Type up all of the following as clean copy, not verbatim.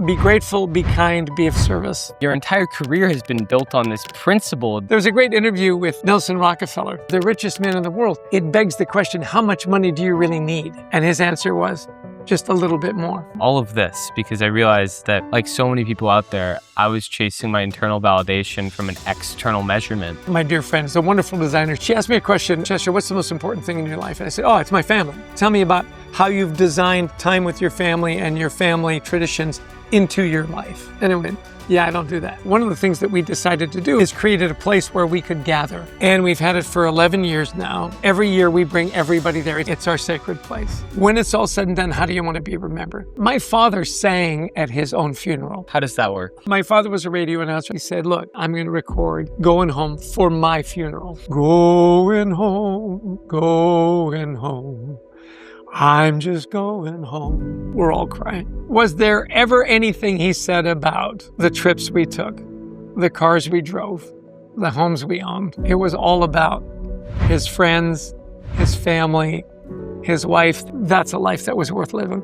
Be grateful, be kind, be of service. Your entire career has been built on this principle. There was a great interview with Nelson Rockefeller, the richest man in the world. It begs the question, how much money do you really need? And his answer was, just a little bit more. All of this because I realized that, like so many people out there, I was chasing my internal validation from an external measurement. My dear friend is a wonderful designer. She asked me a question, Chester, what's the most important thing in your life? And I said, oh, it's my family. Tell me about how you've designed time with your family and your family traditions into your life. And it went, yeah, I don't do that. One of the things that we decided to do is created a place where we could gather. And we've had it for 11 years now. Every year we bring everybody there. It's our sacred place. When it's all said and done, how do you want to be remembered? My father sang at his own funeral. How does that work? My father was a radio announcer. He said, look, I'm going to record Going Home for my funeral. Going home, going home. I'm just going home. We're all crying. Was there ever anything he said about the trips we took, the cars we drove, the homes we owned? It was all about his friends, his family, his wife. That's a life that was worth living.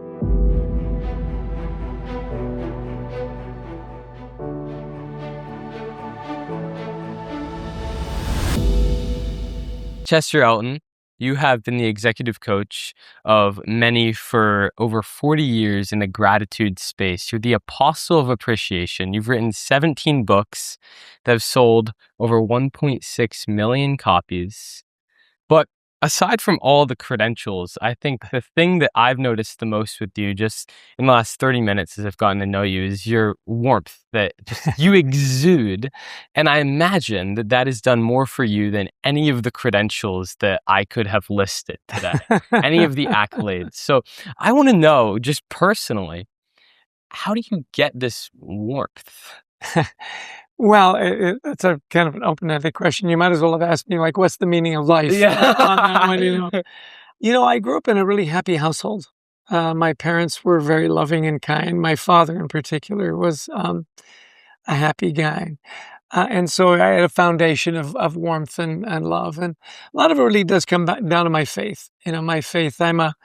Chester Elton, you have been the executive coach of many for over 40 years in the gratitude space. You're the apostle of appreciation. You've written 17 books that have sold over 1.6 million copies. But aside from all the credentials, I think the thing that I've noticed the most with you just in the last 30 minutes as I've gotten to know you is your warmth that just you exude. And I imagine that that has done more for you than any of the credentials that I could have listed today, any of the accolades. So I want to know just personally, how do you get this warmth? Well, it's a kind of an open-ended question. You might as well have asked me, like, what's the meaning of life? Yeah. On that one, I grew up in a really happy household. My parents were very loving and kind. My father, in particular, was a happy guy. And so I had a foundation of warmth and love. And a lot of it really does come back down to my faith. My faith, I'm a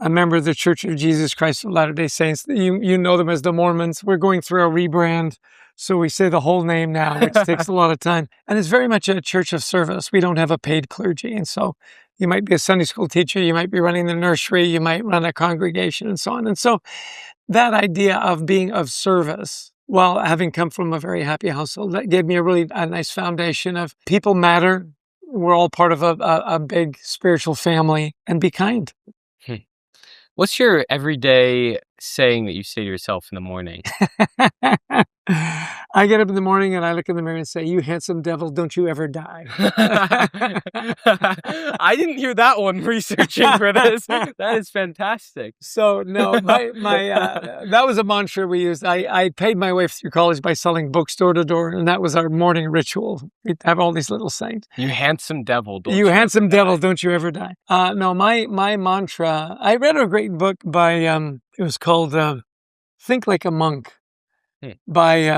member of the Church of Jesus Christ of Latter-day Saints. You know them as the Mormons. We're going through a rebrand. So we say the whole name now, which takes a lot of time. And it's very much a church of service. We don't have a paid clergy. And so you might be a Sunday school teacher, you might be running the nursery, you might run a congregation and so on. And so that idea of being of service, while having come from a very happy household, that gave me a nice foundation of people matter. We're all part of a big spiritual family, and be kind. What's your everyday saying that you say to yourself in the morning? I get up in the morning and I look in the mirror and say, you handsome devil, don't you ever die. I didn't hear that one researching for this. That is fantastic. So no, that was a mantra we used. I paid my way through college by selling books door to door, and that was our morning ritual. We'd have all these little sayings. You handsome devil, don't you handsome devil, don't you ever die. No, my mantra, I read a great book by, it was called Think Like a Monk by,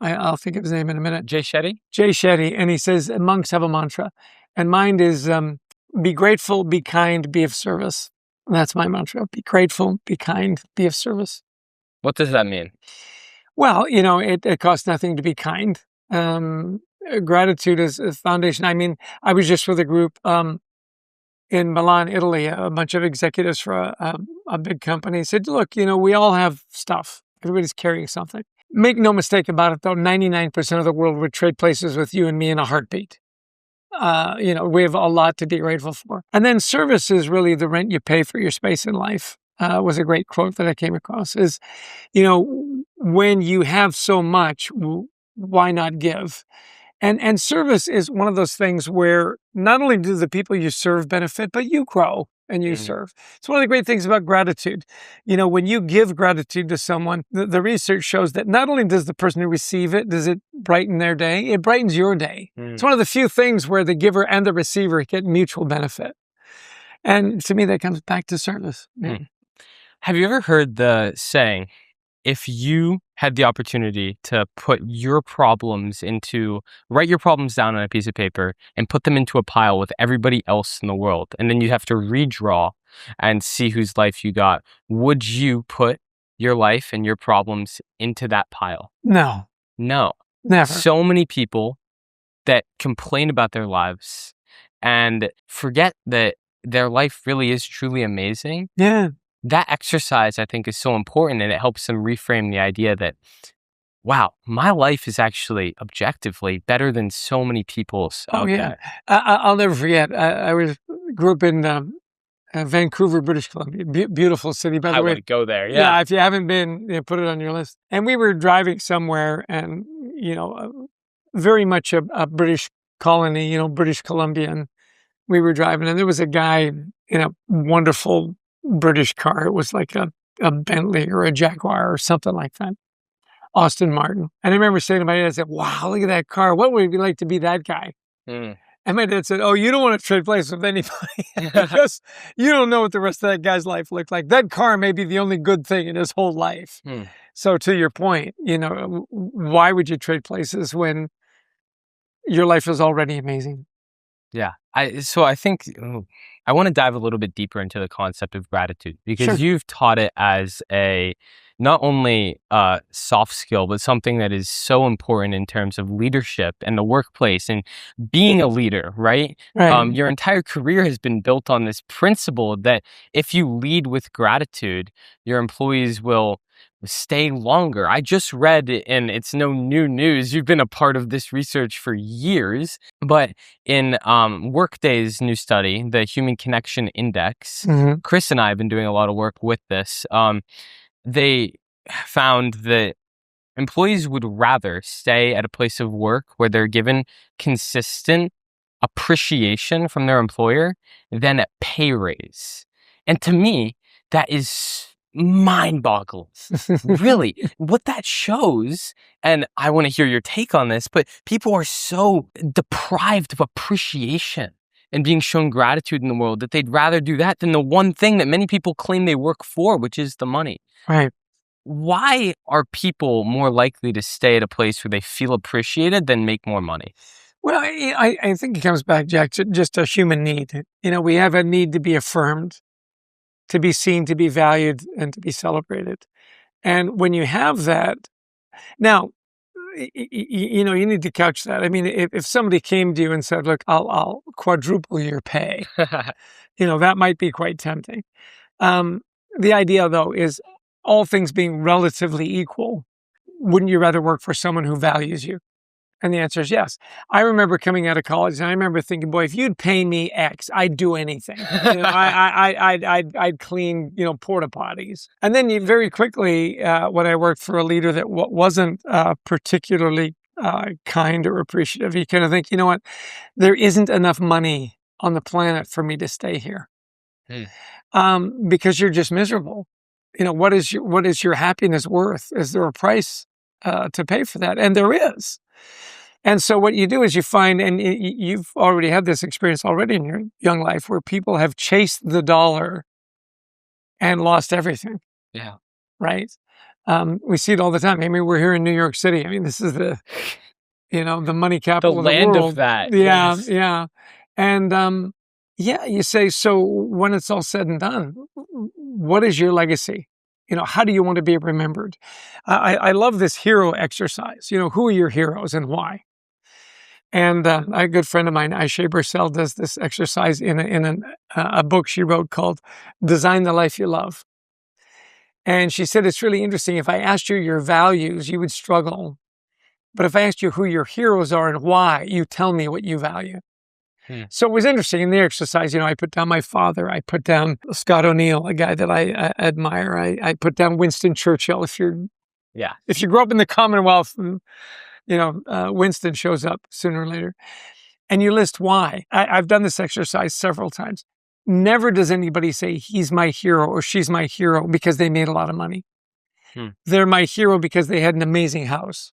I'll think of his name in a minute. Jay Shetty? Jay Shetty. And he says, monks have a mantra. And mine is, be grateful, be kind, be of service. And that's my mantra. Be grateful, be kind, be of service. What does that mean? Well, it costs nothing to be kind. Gratitude is a foundation. I mean, I was just with a group in Milan, Italy. A bunch of executives for a big company said, look, we all have stuff. Everybody's carrying something. Make no mistake about it, though, 99% of the world would trade places with you and me in a heartbeat. We have a lot to be grateful for. And then service is really the rent you pay for your space in life, was a great quote that I came across, is, when you have so much, why not give? And service is one of those things where not only do the people you serve benefit, but you grow and you serve. It's one of the great things about gratitude. When you give gratitude to someone, the research shows that not only does the person who receive it, does it brighten their day, it brightens your day. It's one of the few things where the giver and the receiver get mutual benefit. And to me, that comes back to service. Have you ever heard the saying, if you had the opportunity to write your problems down on a piece of paper and put them into a pile with everybody else in the world, and then you have to redraw and see whose life you got, would you put your life and your problems into that pile? No, No. never. So many people that complain about their lives and forget that their life really is truly amazing. Yeah. That exercise, I think, is so important, and it helps them reframe the idea that, wow, my life is actually objectively better than so many people's Oh out yeah. there. I'll never forget. Grew up in Vancouver, British Columbia. Beautiful city, by I the way. want to go there. Yeah, Yeah. if you haven't been, put it on your list. And we were driving somewhere, and very much a British colony, British Columbia. And we were driving, and there was a guy in a wonderful British car. It was like a Bentley or a Jaguar or something like that. Austin Martin. And I remember saying to my dad, I said, "Wow, look at that car. What would it be like to be that guy?" Mm. And my dad said, "Oh, you don't want to trade places with anybody because you don't know what the rest of that guy's life looked like. That car may be the only good thing in his whole life." Mm. So to your point, why would you trade places when your life is already amazing? Yeah. So I think I want to dive a little bit deeper into the concept of gratitude, because Sure. you've taught it as not only a soft skill, but something that is so important in terms of leadership and the workplace and being a leader, right? Right. Your entire career has been built on this principle that if you lead with gratitude, your employees will stay longer. I just read, and it's no new news, you've been a part of this research for years, but in Workday's new study, the Human Connection Index, Mhm. Chris and I have been doing a lot of work with this. They found that employees would rather stay at a place of work where they're given consistent appreciation from their employer than a pay raise. And to me, that is mind-boggling. Really, what that shows, and I want to hear your take on this, but people are so deprived of appreciation and being shown gratitude in the world that they'd rather do that than the one thing that many people claim they work for, which is the money. Right. Why are people more likely to stay at a place where they feel appreciated than make more money? Well, I think it comes back, Jack, to just a human need. We have a need to be affirmed, to be seen, to be valued, and to be celebrated. And when you have that, now, you need to couch that. I mean, if somebody came to you and said, "Look, I'll quadruple your pay," that might be quite tempting. The idea, though, is all things being relatively equal, wouldn't you rather work for someone who values you? And the answer is yes. I remember coming out of college, and I remember thinking, "Boy, if you'd pay me X, I'd do anything. I'd clean, porta potties." And then you very quickly, when I worked for a leader that wasn't particularly kind or appreciative, you kind of think, you know what, there isn't enough money on the planet for me to stay here, because you're just miserable. What is your happiness worth? Is there a price to pay for that? And there is. And so what you do is you find, and you've already had this experience already in your young life, where people have chased the dollar and lost everything. Yeah. Right? We see it all the time. I mean, we're here in New York City. I mean, this is the money The capital of the land world. of that. Yeah, Yes. yeah. And you say, so when it's all said and done, what is your legacy? How do you want to be remembered? I love this hero exercise. Who are your heroes and why? And a good friend of mine, Ayse Birsel, does this exercise in a book she wrote called "Design the Life You Love." And she said, it's really interesting. If I asked you your values, you would struggle. But if I asked you who your heroes are and why, you tell me what you value. So it was interesting in the exercise. I put down my father. I put down Scott O'Neill, a guy that I admire. I put down Winston Churchill. If you grew up in the Commonwealth, Winston shows up sooner or later. And you list why. I've done this exercise several times. Never does anybody say he's my hero or she's my hero because they made a lot of money. They're my hero because they had an amazing house,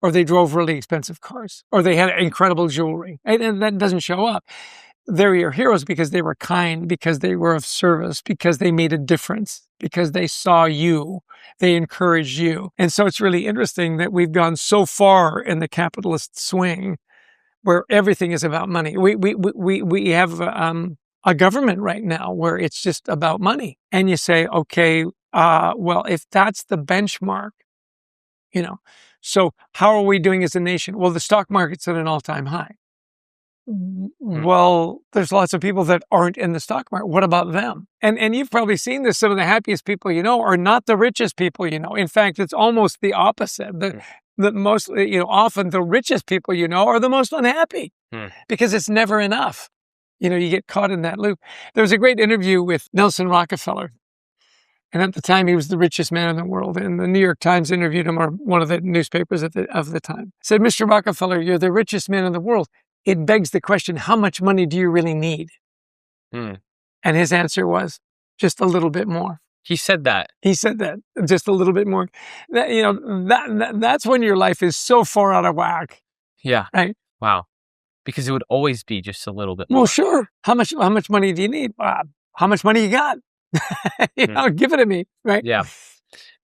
or they drove really expensive cars, or they had incredible jewelry. And that doesn't show up. They're your heroes because they were kind, because they were of service, because they made a difference, because they saw you, they encouraged you. And so it's really interesting that we've gone so far in the capitalist swing where everything is about money. We have a government right now where it's just about money. And you say, okay, well, if that's the benchmark, so how are we doing as a nation? Well, the stock market's at an all-time high. Well, there's lots of people that aren't in the stock market. What about them? And you've probably seen this. Some of the happiest people are not the richest people. In fact, it's almost the opposite. The most, often the richest people are the most unhappy because it's never enough. You get caught in that loop. There was a great interview with Nelson Rockefeller. And at the time, he was the richest man in the world. And the New York Times interviewed him, or one of the newspapers of the time. Said, Mr. Rockefeller, you're the richest man in the world. It begs the question, how much money do you really need? And his answer was, just a little bit more. He said that. He said that, just a little bit more. That's when your life is so far out of whack. Yeah. Right? Wow. Because it would always be just a little bit more. Well, sure. How much money do you need? How much money you got? Give it to me, right? Yeah.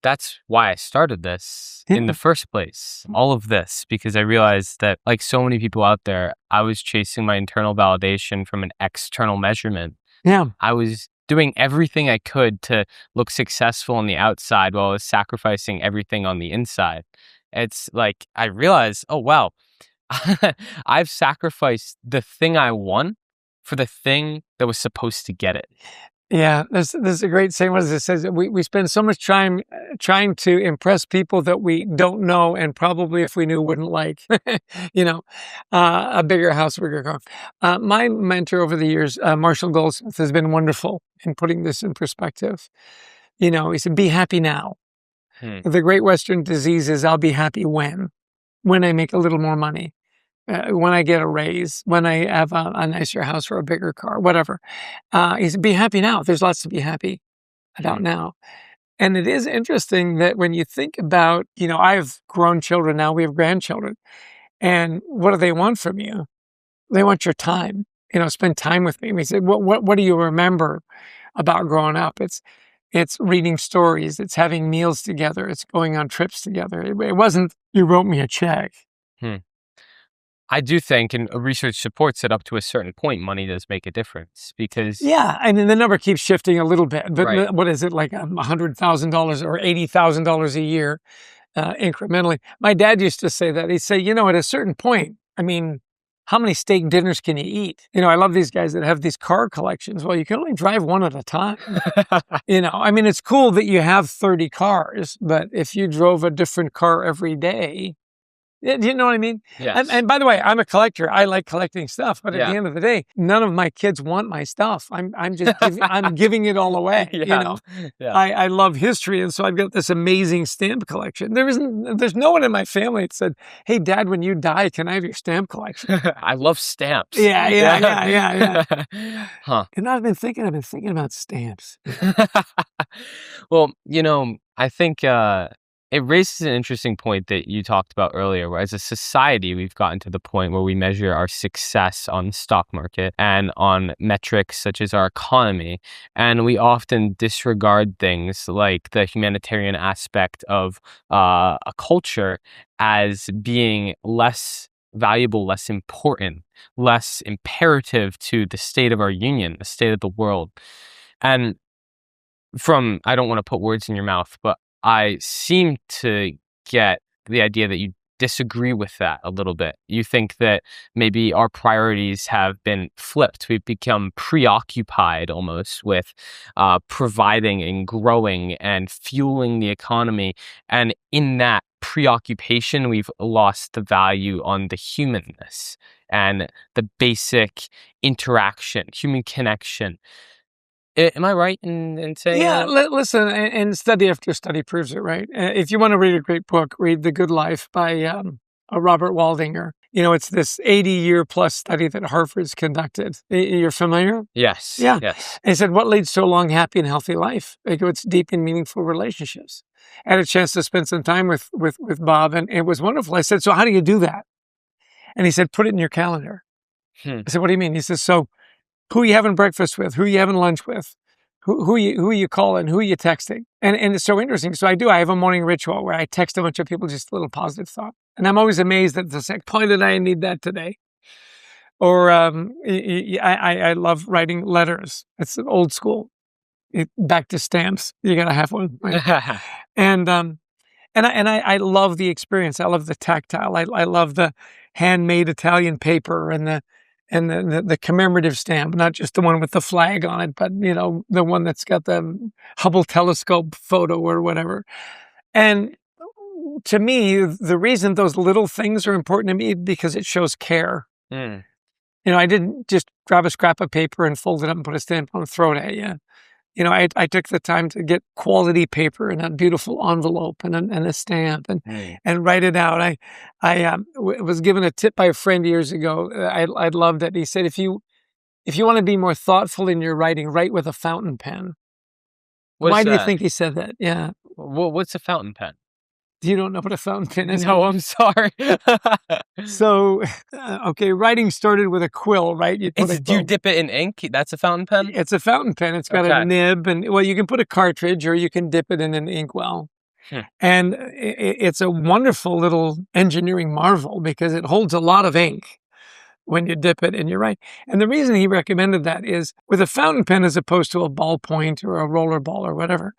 That's why I started this in the first place, all of this, because I realized that, like so many people out there, I was chasing my internal validation from an external measurement. Yeah. I was doing everything I could to look successful on the outside while I was sacrificing everything on the inside. It's like, I realized, oh, wow, I've sacrificed the thing I want for the thing that was supposed to get it. Yeah, there's a great saying. What does it say? We spend so much time trying to impress people that we don't know, and probably if we knew wouldn't like. A bigger house, bigger car. My mentor over the years, Marshall Goldsmith, has been wonderful in putting this in perspective. He said, "Be happy now." The great Western disease is, "I'll be happy when I make a little more money." When I get a raise, when I have a nicer house or a bigger car, whatever. He said, be happy now. There's lots to be happy about now. And it is interesting that when you think about, I have grown children now, we have grandchildren. And what do they want from you? They want your time, spend time with me. And we said, what do you remember about growing up? It's reading stories. It's having meals together. It's going on trips together. It wasn't, you wrote me a check. I do think, and research supports that up to a certain point, money does make a difference because... Yeah, I mean, the number keeps shifting a little bit, but Right. What is it, like $100,000 or $80,000 a year incrementally? My dad used to say that. He'd say, at a certain point, I mean, how many steak dinners can you eat? I love these guys that have these car collections. Well, you can only drive one at a time. I mean, it's cool that you have 30 cars, but if you drove a different car every day... Do you know what I mean? Yes. And by the way, I'm a collector. I like collecting stuff, but at Yeah. the end of the day, none of my kids want my stuff. I'm just I'm giving it all away. Yeah. Yeah. I love history, and so I've got this amazing stamp collection. There's no one in my family that said, "Hey, Dad, when you die, can I have your stamp collection?" I love stamps. Yeah. Huh. And I've been thinking about stamps. Well, I think it raises an interesting point that you talked about earlier, where as a society, we've gotten to the point where we measure our success on the stock market and on metrics such as our economy. And we often disregard things like the humanitarian aspect of a culture as being less valuable, less important, less imperative to the state of our union, the state of the world. And I don't want to put words in your mouth, but I seem to get the idea that you disagree with that a little bit. You think that maybe our priorities have been flipped. We've become preoccupied almost with providing and growing and fueling the economy. And in that preoccupation, we've lost the value on the humanness and the basic interaction, human connection. Am I right in saying Yeah, that? listen, and study after study proves it, right? If you want to read a great book, read The Good Life by Robert Waldinger. It's this 80-year plus study that Harvard's conducted. You're familiar? Yes. Yeah. Yes. And he said, what leads to a long, happy, and healthy life? It's deep and meaningful relationships. I had a chance to spend some time with Bob, and it was wonderful. I said, so how do you do that? And he said, put it in your calendar. I said, what do you mean? He says, so who are you having breakfast with? Who are you having lunch with? Who are you calling? Who are you texting? And it's so interesting. So I have a morning ritual where I text a bunch of people just a little positive thought. And I'm always amazed at the sec. Boy, did I need that today. Or I love writing letters. It's old school. back to stamps. You got to have one. Right? And I love the experience. I love the tactile. I love the handmade Italian paper and the commemorative stamp, not just the one with the flag on it, but the one that's got the Hubble telescope photo or whatever. And to me, the reason those little things are important to me because it shows care. I didn't just grab a scrap of paper and fold it up and put a stamp on and throw it at you. I took the time to get quality paper and a beautiful envelope and a stamp and write it out. I was given a tip by a friend years ago. I loved it. He said, if you want to be more thoughtful in your writing, write with a fountain pen. Why do you think he said that? Yeah. Well, what's a fountain pen? You don't know what a fountain pen is? No, I'm sorry. So, okay, writing started with a quill, right? Do you dip it in ink? That's a fountain pen? It's a fountain pen. It's got a nib, and you can put a cartridge or you can dip it in an inkwell. And it's a wonderful little engineering marvel because it holds a lot of ink when you dip it, and you're right. And the reason he recommended that is with a fountain pen as opposed to a ballpoint or a roller ball or whatever,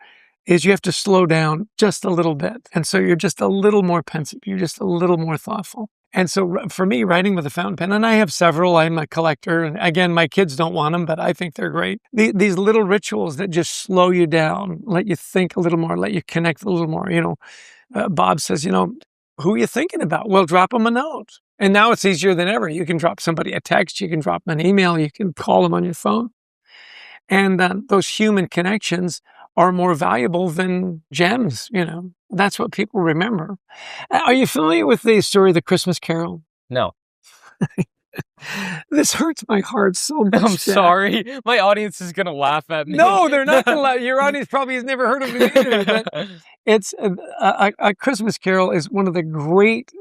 is you have to slow down just a little bit. And so you're just a little more pensive. You're just a little more thoughtful. And so for me, writing with a fountain pen, and I have several, I'm a collector. And again, my kids don't want them, but I think they're great. These little rituals that just slow you down, let you think a little more, let you connect a little more. Bob says, who are you thinking about? Well, drop them a note. And now it's easier than ever. You can drop somebody a text, you can drop them an email, you can call them on your phone. And those human connections are more valuable than gems. That's what people remember. Are you familiar with the story of the Christmas Carol? No. This hurts my heart so much. I'm sorry. My audience is going to laugh at me. No, they're not going to laugh. Your audience probably has never heard of it either. But it's a Christmas Carol is one of the great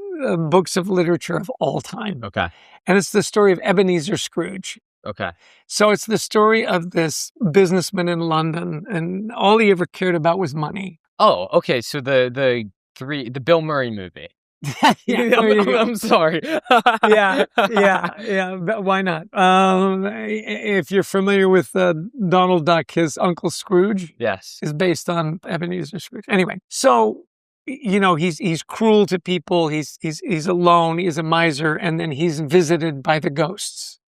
books of literature of all time. Okay. And it's the story of Ebenezer Scrooge. Okay. So it's the story of this businessman in London, and all he ever cared about was money. Oh, okay. So the Bill Murray movie. Yeah, I'm sorry. yeah. But why not? If you're familiar with Donald Duck, his Uncle Scrooge, yes, is based on Ebenezer Scrooge. Anyway, so he's cruel to people. He's alone. He's a miser, and then he's visited by the ghosts.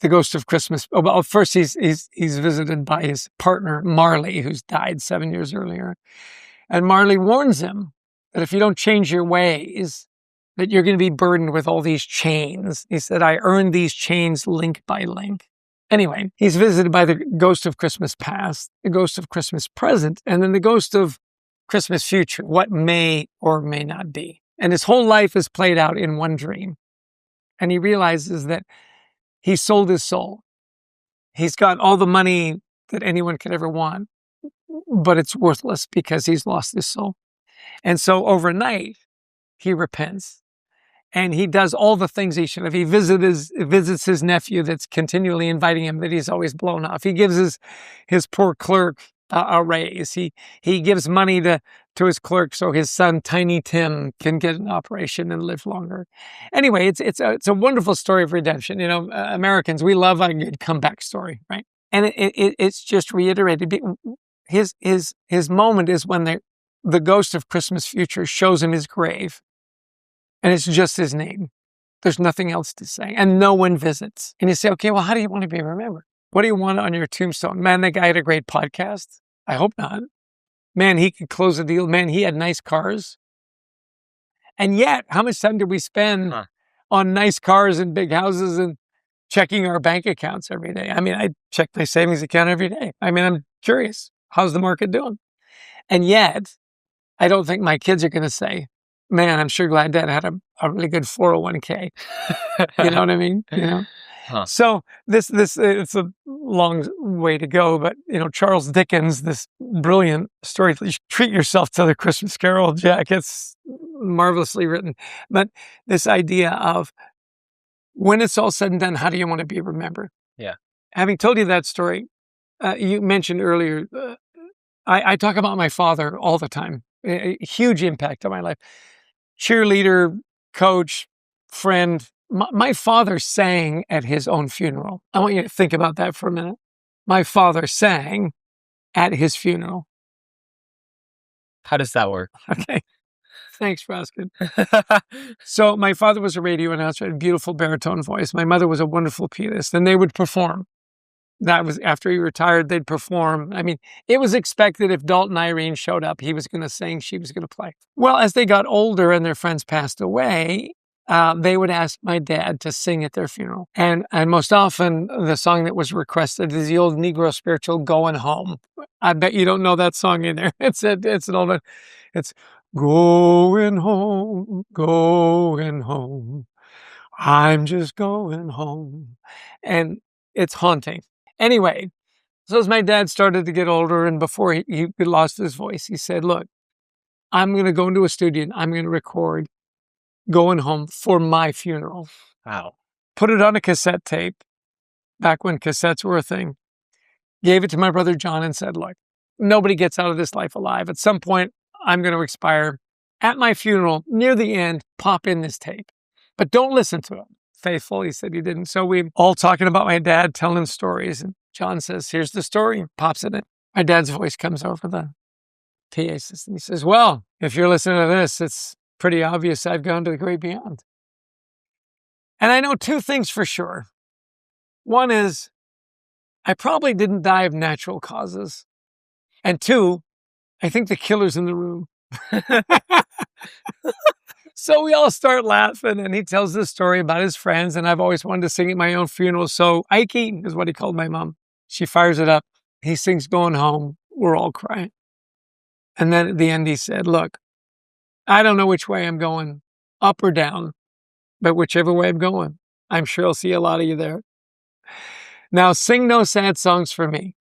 The ghost of Christmas. Oh, well, first he's visited by his partner Marley, who's died 7 years earlier, and Marley warns him that if you don't change your ways, that you're going to be burdened with all these chains. He said, I earned these chains link by link. Anyway, he's visited by the ghost of Christmas past, the ghost of Christmas present, and then the ghost of Christmas future, what may or may not be. And his whole life is played out in one dream. And he realizes that he sold his soul. He's got all the money that anyone could ever want, but it's worthless because he's lost his soul. And so overnight, he repents. And he does all the things he should have. He visits his nephew that's continually inviting him that he's always blown off. He gives his poor clerk a raise. He gives money to his clerk so his son, Tiny Tim, can get an operation and live longer. Anyway, it's a wonderful story of redemption. Americans, we love a good comeback story, right? And it's just reiterated. His moment is when the ghost of Christmas future shows him his grave. And it's just his name. There's nothing else to say. And no one visits. And you say, okay, well, how do you want to be remembered? What do you want on your tombstone? Man, that guy had a great podcast. I hope not. Man, he could close a deal. Man, he had nice cars. And yet, how much time did we spend on nice cars and big houses and checking our bank accounts every day? I mean, I check my savings account every day. I mean, I'm curious. How's the market doing? And yet, I don't think my kids are going to say, man, I'm sure glad Dad had a really good 401k. You know what I mean? So this it's a long way to go, but Charles Dickens, this brilliant story. You should treat yourself to the Christmas Carol, Jack. It's marvelously written. But this idea of when it's all said and done, how do you want to be remembered? Yeah. Having told you that story, you mentioned earlier, I talk about my father all the time. A huge impact on my life. Cheerleader, coach, friend. My father sang at his own funeral. I want you to think about that for a minute. My father sang at his funeral. How does that work? Okay. Thanks for asking. So my father was a radio announcer, had a beautiful baritone voice. My mother was a wonderful pianist, and they would perform. That was after he retired, they'd perform. I mean, it was expected if Dalton Irene showed up, he was going to sing, she was going to play. Well, as they got older and their friends passed away, they would ask my dad to sing at their funeral. And most often, the song that was requested is the old Negro spiritual, Going Home. I bet you don't know that song in there. It's an old one. It's going home, going home. I'm just going home. And it's haunting. Anyway, so as my dad started to get older and before he lost his voice, he said, look, I'm going to go into a studio and I'm going to record Going Home for my funeral. Wow. Put it on a cassette tape back when cassettes were a thing. Gave it to my brother John and said, look, nobody gets out of this life alive. At some point, I'm going to expire. At my funeral, near the end, pop in this tape. But don't listen to it. Faithful, he said he didn't. So we all talking about my dad, telling stories. And John says, here's the story, pops it in. My dad's voice comes over the PA system. He says, well, if you're listening to this, it's pretty obvious I've gone to the great beyond. And I know two things for sure. One is I probably didn't die of natural causes. And two, I think the killer's in the room. So we all start laughing, and he tells this story about his friends, and I've always wanted to sing at my own funeral. So Ike is what he called my mom. She fires it up. He sings Going Home. We're all crying. And then at the end, he said, look, I don't know which way I'm going, up or down, but whichever way I'm going, I'm sure I'll see a lot of you there. Now, sing no sad songs for me.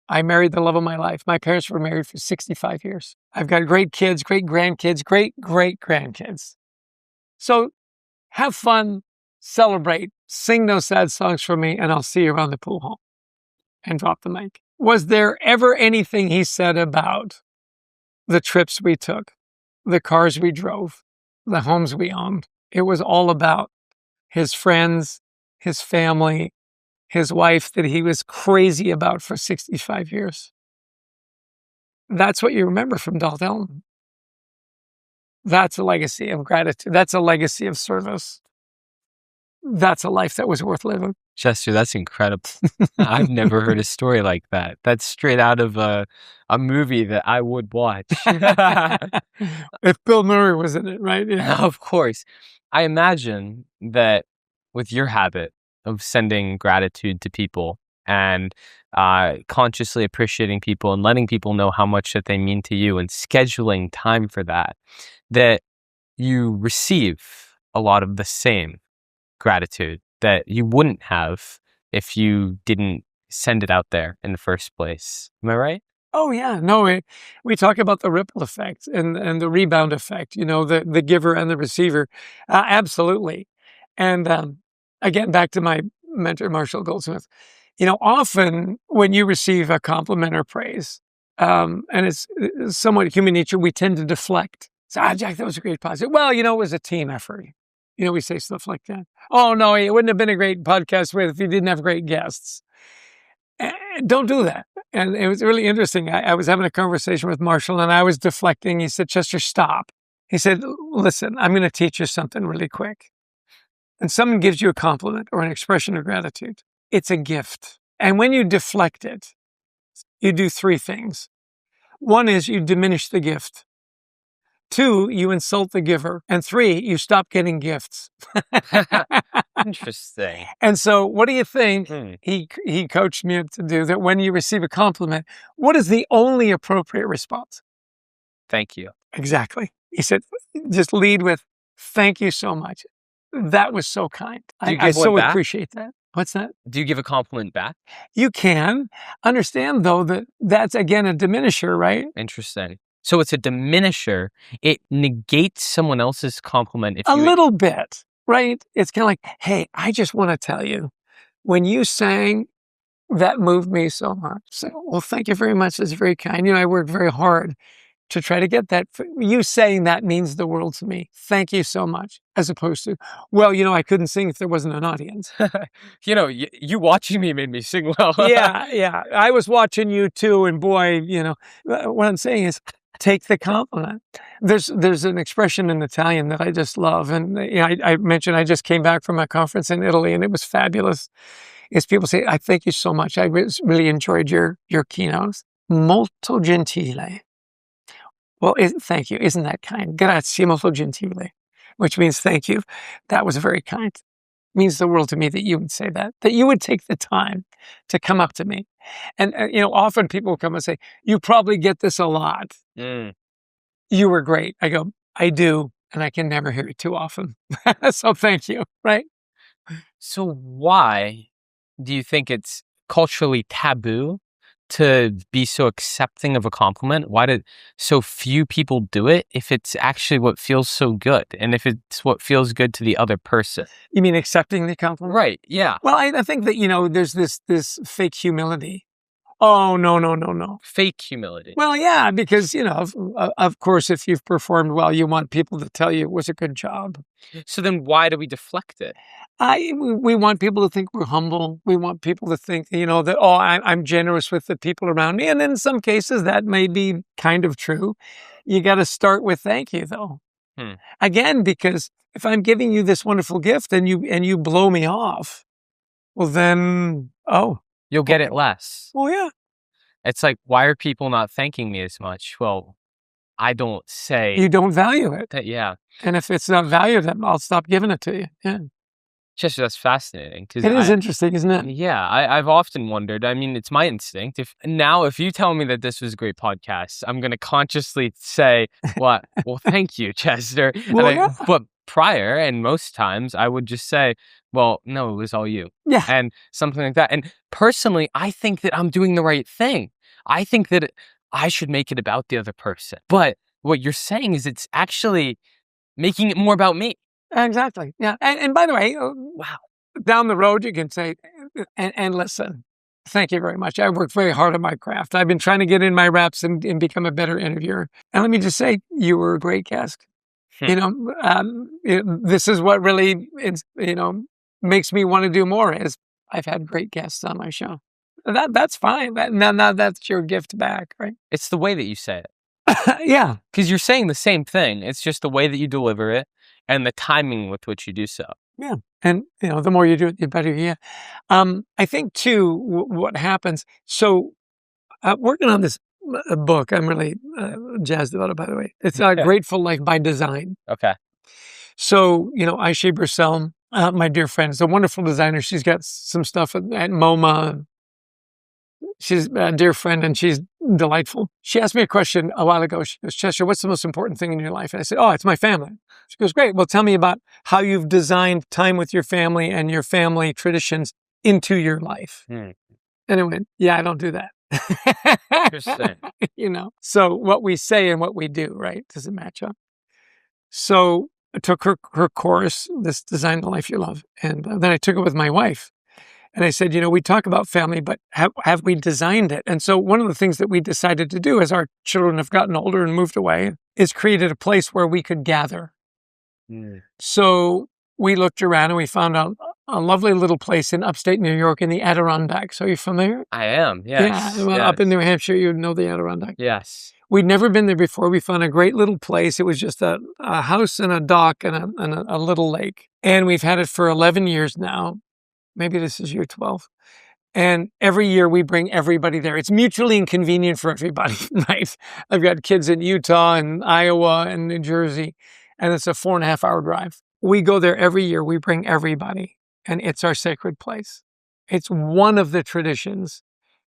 I married the love of my life. My parents were married for 65 years. I've got great kids, great grandkids, great grandkids. So have fun, celebrate, sing no sad songs for me, and I'll see you around the pool hall. And drop the mic. Was there ever anything he said about the trips we took, the cars we drove, the homes we owned? It was all about his friends, his family, his wife that he was crazy about for 65 years. That's what you remember from Elton. That's a legacy of gratitude. That's a legacy of service. That's a life that was worth living. Chester, that's incredible. I've never heard a story like that. That's straight out of a movie that I would watch. If Bill Murray was in it, right? Yeah. Of course. I imagine that with your habit of sending gratitude to people and consciously appreciating people and letting people know how much that they mean to you and scheduling time for that, that you receive a lot of the same gratitude that you wouldn't have if you didn't send it out there in the first place. Am I right? Oh, yeah. No, we talk about the ripple effect and the rebound effect, the giver and the receiver. Absolutely. And again, back to my mentor, Marshall Goldsmith, often when you receive a compliment or praise, and it's somewhat human nature, we tend to deflect. So, Jack, that was a great positive. Well, it was a team effort. We say stuff like that. Oh, no, it wouldn't have been a great podcast if you didn't have great guests. Don't do that. And it was really interesting. I was having a conversation with Marshall and I was deflecting. He said, Chester, stop. He said, listen, I'm going to teach you something really quick. And someone gives you a compliment or an expression of gratitude. It's a gift. And when you deflect it, you do three things. One is you diminish the gift. Two, you insult the giver. And three, you stop getting gifts. Interesting. And so what do you think he coached me up to do? That when you receive a compliment, what is the only appropriate response? Thank you. Exactly. He said, just lead with, thank you so much. That was so kind. I so appreciate that. What's that? Do you give a compliment back? You can. Understand, though, that that's, again, a diminisher, right? Interesting. So it's a diminisher. It negates someone else's compliment. A little bit, right? It's kind of like, hey, I just want to tell you, when you sang, that moved me so much. So, well, thank you very much. That's very kind. I worked very hard to try to get that. You saying that means the world to me. Thank you so much. As opposed to, well, I couldn't sing if there wasn't an audience. You watching me made me sing well. Yeah. I was watching you too, and boy, what I'm saying is, take the compliment. There's an expression in Italian that I just love, and I mentioned I just came back from a conference in Italy, and it was fabulous. Is people say, "I thank you so much. I really enjoyed your keynotes. Molto gentile." Well, thank you. Isn't that kind? Grazie molto gentile, which means thank you. That was very kind. It means the world to me that you would say that you would take the time to come up to me. And, often people come and say, you probably get this a lot. You were great. I go, I do. And I can never hear it too often. So thank you. Right. So why do you think it's culturally taboo to be so accepting of a compliment? Why did so few people do it if it's actually what feels so good and if it's what feels good to the other person? You mean accepting the compliment? Right. Yeah. Well, I think that, there's this fake humility. Oh, no. Fake humility. Well, yeah, because, of course, if you've performed well, you want people to tell you it was a good job. So then why do we deflect it? We want people to think we're humble. We want people to think, that, oh, I'm generous with the people around me. And in some cases, that may be kind of true. You got to start with thank you, though. Again, because if I'm giving you this wonderful gift and you blow me off, well, then, you'll get it less. Well, yeah. It's like, why are people not thanking me as much? Well, I don't say. You don't value it. Yeah. And if it's not valued, I'll stop giving it to you. Yeah. Just that's fascinating. It is interesting, isn't it? Yeah. I've often wondered. I mean, it's my instinct. If you tell me that this was a great podcast, I'm going to consciously say, what? Well, thank you, Chester. Well, but prior, and most times, I would just say, well, no, it was all you. Yeah. And something like that. And personally, I think that I'm doing the right thing. I think that I should make it about the other person. But what you're saying is it's actually making it more about me. Exactly. Yeah. And by the way, wow, down the road, you can say, and listen, thank you very much. I worked very hard on my craft. I've been trying to get in my reps and become a better interviewer. And let me just say, you were a great guest. This is what really, makes me want to do more is I've had great guests on my show. That's fine. Now that's your gift back, right? It's the way that you say it. Yeah. Because you're saying the same thing. It's just the way that you deliver it and the timing with which you do so. Yeah. And, the more you do it, the better you get. I think, too, what happens. So working on this book, I'm really jazzed about it, by the way. It's a Grateful Life by Design. Okay. So, Ayse Birsel, my dear friend, is a wonderful designer. She's got some stuff at MoMA. She's a dear friend and she's delightful. She asked me a question a while ago. She goes, Chester, what's the most important thing in your life? And I said, it's my family. She goes, great. Well, tell me about how you've designed time with your family and your family traditions into your life. And I went, yeah, I don't do that. Interesting. So what we say and what we do, right? Does it match up? So I took her course, this Design the Life You Love. And then I took it with my wife. And I said, we talk about family, but have we designed it? And so one of the things that we decided to do as our children have gotten older and moved away is created a place where we could gather. So we looked around and we found a lovely little place in upstate New York in the Adirondacks. Are you familiar? I am, yes. Yeah, well, yes. Up in New Hampshire, you know the Adirondack. Yes. We'd never been there before. We found a great little place. It was just a house and a dock and a little lake. And we've had it for 11 years now. Maybe this is year 12. And every year we bring everybody there. It's mutually inconvenient for everybody, right? I've got kids in Utah and Iowa and New Jersey, and it's a 4.5-hour drive. We go there every year. We bring everybody, and it's our sacred place. It's one of the traditions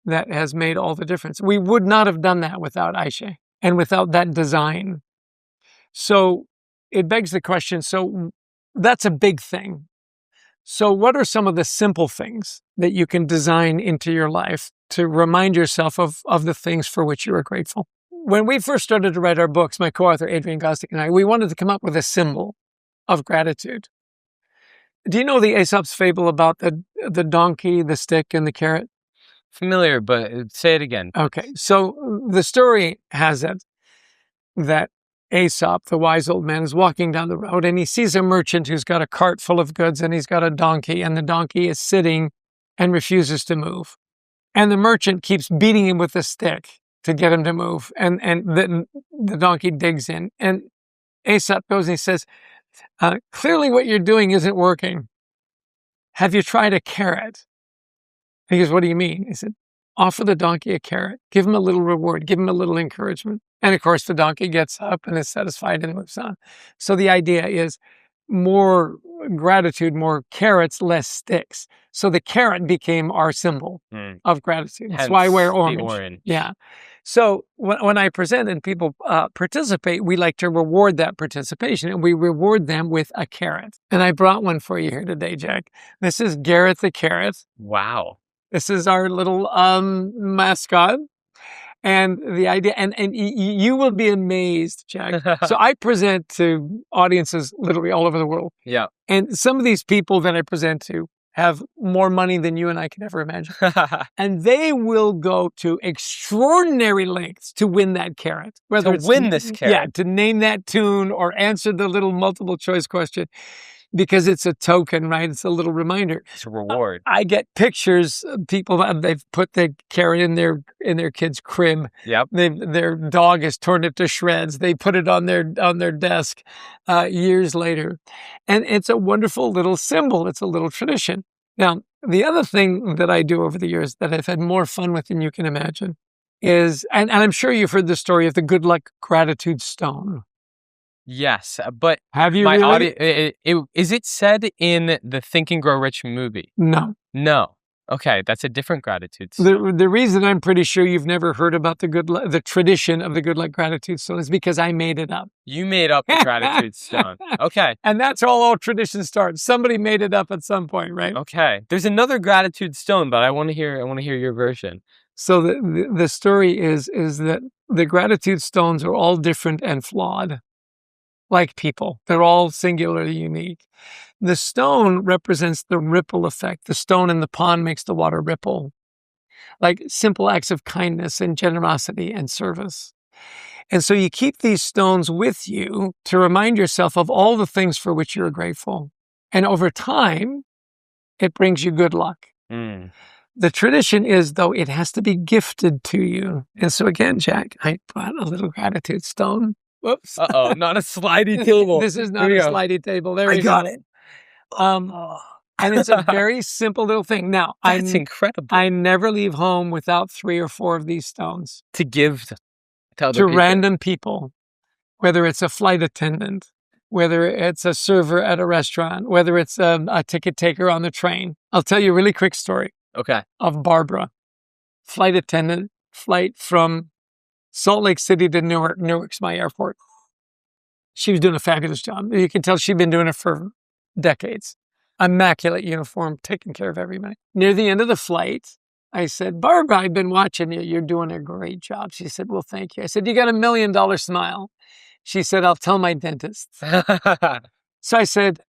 that has made all the difference. We would not have done that without Ayse and without that design. So it begs the question, so that's a big thing. So what are some of the simple things that you can design into your life to remind yourself of the things for which you are grateful? When we first started to write our books, my co-author Adrian Gostick and I, we wanted to come up with a symbol of gratitude. Do you know the Aesop's fable about the donkey, the stick, and the carrot? Familiar, but say it again. Okay, so the story has it that Aesop, the wise old man, is walking down the road and he sees a merchant who's got a cart full of goods and he's got a donkey, and the donkey is sitting and refuses to move. And the merchant keeps beating him with a stick to get him to move. And the donkey digs in. And Aesop goes and he says, clearly what you're doing isn't working. Have you tried a carrot? He goes, what do you mean? He said, offer the donkey a carrot. Give him a little reward. Give him a little encouragement. And of course, the donkey gets up and is satisfied and moves on. So the idea is more gratitude, more carrots, less sticks. So the carrot became our symbol of gratitude. That's why I wear orange. Yeah. So when I present and people participate, we like to reward that participation, and we reward them with a carrot. And I brought one for you here today, Jack. This is Garrett the Carrot. Wow. This is our little mascot. And the idea, and you will be amazed, Jack. So I present to audiences literally all over the world. Yeah. And some of these people that I present to have more money than you and I could ever imagine. And they will go to extraordinary lengths to win that carrot. Whether to win this carrot? Yeah, to name that tune or answer the little multiple choice question. Because it's a token, right? It's a little reminder. It's a reward. I get pictures of people, they've put the carrot in their kid's crib. Yep. Their dog has torn it to shreds. They put it on their desk years later. And it's a wonderful little symbol. It's a little tradition. Now, the other thing that I do over the years that I've had more fun with than you can imagine is, and I'm sure you've heard the story of the good luck gratitude stone. Yes, but have you really? Is it said in the Think and Grow Rich movie? No. No. Okay, that's a different gratitude stone. The reason I'm pretty sure you've never heard about the tradition of the good luck gratitude stone is because I made it up. You made up the gratitude stone. Okay. And that's how all traditions start. Somebody made it up at some point, right? Okay. There's another gratitude stone, but I want to hear your version. So the story is that the gratitude stones are all different and flawed. Like people. They're all singularly unique. The stone represents the ripple effect. The stone in the pond makes the water ripple. Like simple acts of kindness and generosity and service. And so you keep these stones with you to remind yourself of all the things for which you're grateful. And over time, it brings you good luck. The tradition is, though, it has to be gifted to you. And so again, Jack, I brought a little gratitude stone. Whoops. Uh-oh, not a slidey table. This is not a slidey table. There you go. I got it. And it's a very simple little thing. Now, that's incredible. I never leave home without 3 or 4 of these stones. To give to other to people. Random people, whether it's a flight attendant, whether it's a server at a restaurant, whether it's a ticket taker on the train. I'll tell you a really quick story. Okay. Of Barbara, flight attendant, flight from Salt Lake City to Newark. Newark's my airport. She was doing a fabulous job. You can tell she'd been doing it for decades. Immaculate uniform, taking care of everybody. Near the end of the flight, I said, Barbara, I've been watching you. You're doing a great job. She said, well, thank you. I said, you got $1 million smile. She said, I'll tell my dentist. So I said,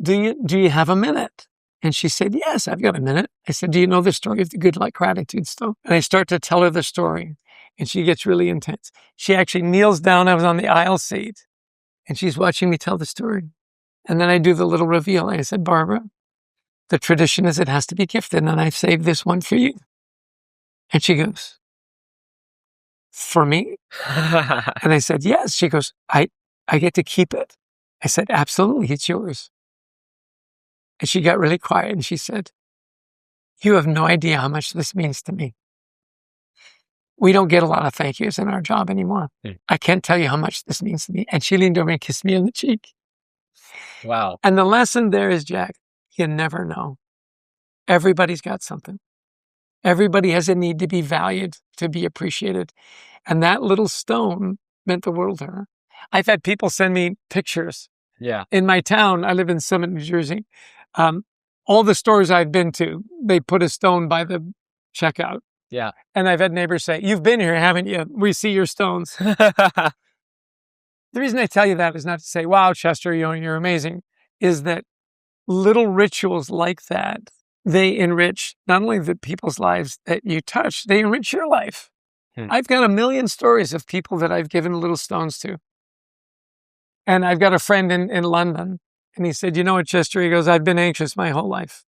do you have a minute? And she said, yes, I've got a minute. I said, do you know the story of the good luck gratitude stone? And I start to tell her the story. And she gets really intense. She actually kneels down. I was on the aisle seat. And she's watching me tell the story. And then I do the little reveal. I said, Barbara, the tradition is it has to be gifted. And I've saved this one for you. And she goes, for me? And I said, yes. She goes, I get to keep it. I said, absolutely, it's yours. And she got really quiet and she said, you have no idea how much this means to me. We don't get a lot of thank yous in our job anymore. I can't tell you how much this means to me. And she leaned over and kissed me on the cheek. Wow. And the lesson there is, Jack, you never know. Everybody's got something. Everybody has a need to be valued, to be appreciated. And that little stone meant the world to her. I've had people send me pictures. Yeah. In my town, I live in Summit, New Jersey. All the stores I've been to, they put a stone by the checkout. Yeah. And I've had neighbors say, you've been here, haven't you? We see your stones. The reason I tell you that is not to say, wow, Chester, you're amazing, is that little rituals like that, they enrich not only the people's lives that you touch, they enrich your life. I've got a million stories of people that I've given little stones to. And I've got a friend in London, and he said, you know what, Chester? He goes, I've been anxious my whole life.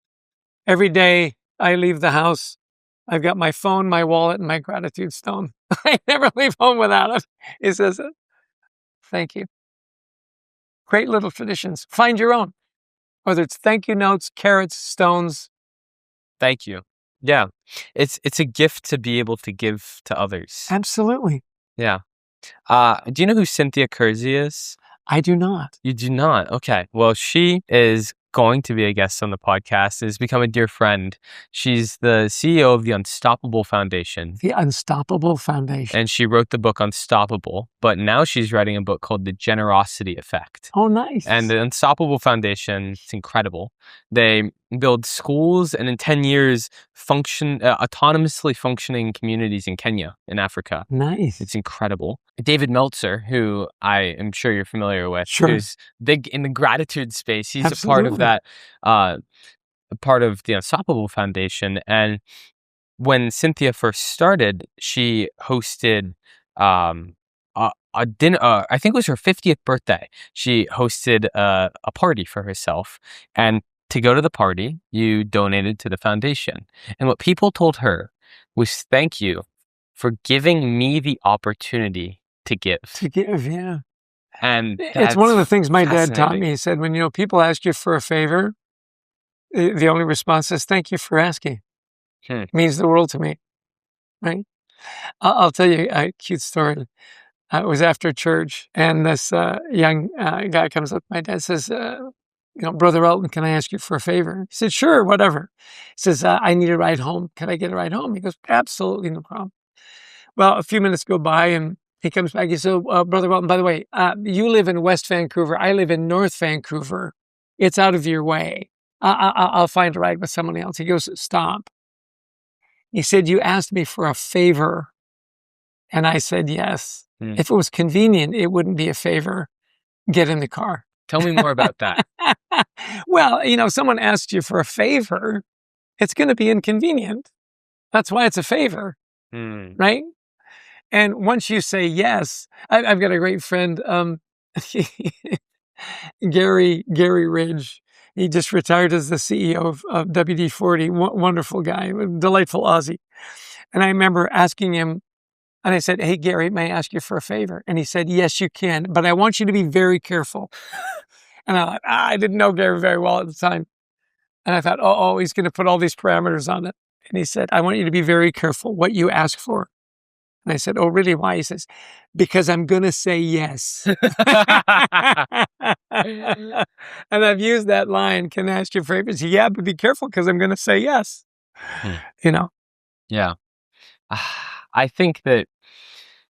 Every day I leave the house, I've got my phone, my wallet, and my gratitude stone. I never leave home without it. He says, thank you. Great little traditions. Find your own. Whether it's thank you notes, carrots, stones. Thank you. Yeah. It's a gift to be able to give to others. Absolutely. Yeah. Do you know who Cynthia Kersey is? I do not. You do not? Okay. Well, she is going to be a guest on the podcast, has become a dear friend. She's the CEO of the Unstoppable Foundation. The Unstoppable Foundation. And she wrote the book Unstoppable, but now she's writing a book called The Generosity Effect. Oh, nice. And the Unstoppable Foundation, it's incredible. They build schools and in 10 years autonomously functioning communities in Kenya, in Africa. Nice. It's incredible. David Meltzer, who I am sure you're familiar with, Sure. who's big in the gratitude space. He's Absolutely. a part of that, a part of the Unstoppable Foundation. And when Cynthia first started, she hosted a dinner. I think it was her 50th birthday. She hosted a party for herself, and to go to the party, you donated to the foundation. And what people told her was, "Thank you for giving me the opportunity to give." To give, yeah. And it's one of the things my dad taught fascinating. me. He said, when people ask you for a favor, the only response is, thank you for asking. It means the world to me, right? I'll tell you a cute story. It was after church, and this young guy comes up to my dad and says, Brother Elton, can I ask you for a favor? He said, sure, whatever. He says, I need a ride home. Can I get a ride home? He goes, absolutely, no problem. Well, a few minutes go by, and he comes back. He said, Brother Elton, by the way, you live in West Vancouver. I live in North Vancouver. It's out of your way. I'll find a ride with someone else. He goes, stop. He said, you asked me for a favor. And I said, yes. If it was convenient, it wouldn't be a favor. Get in the car. Tell me more about that. Well, someone asked you for a favor, it's going to be inconvenient. That's why it's a favor, right? And once you say yes, I've got a great friend, Gary Ridge. He just retired as the CEO of WD-40. Wonderful guy, delightful Aussie. And I remember asking him, and I said, hey, Gary, may I ask you for a favor? And he said, yes, you can, but I want you to be very careful. And I thought, I didn't know Gary very well at the time. And I thought, oh, he's going to put all these parameters on it. And he said, I want you to be very careful what you ask for. And I said, oh, really? Why? He says, because I'm going to say yes. And I've used that line, can I ask you for favors? Yeah, but be careful because I'm going to say yes. Yeah. I think that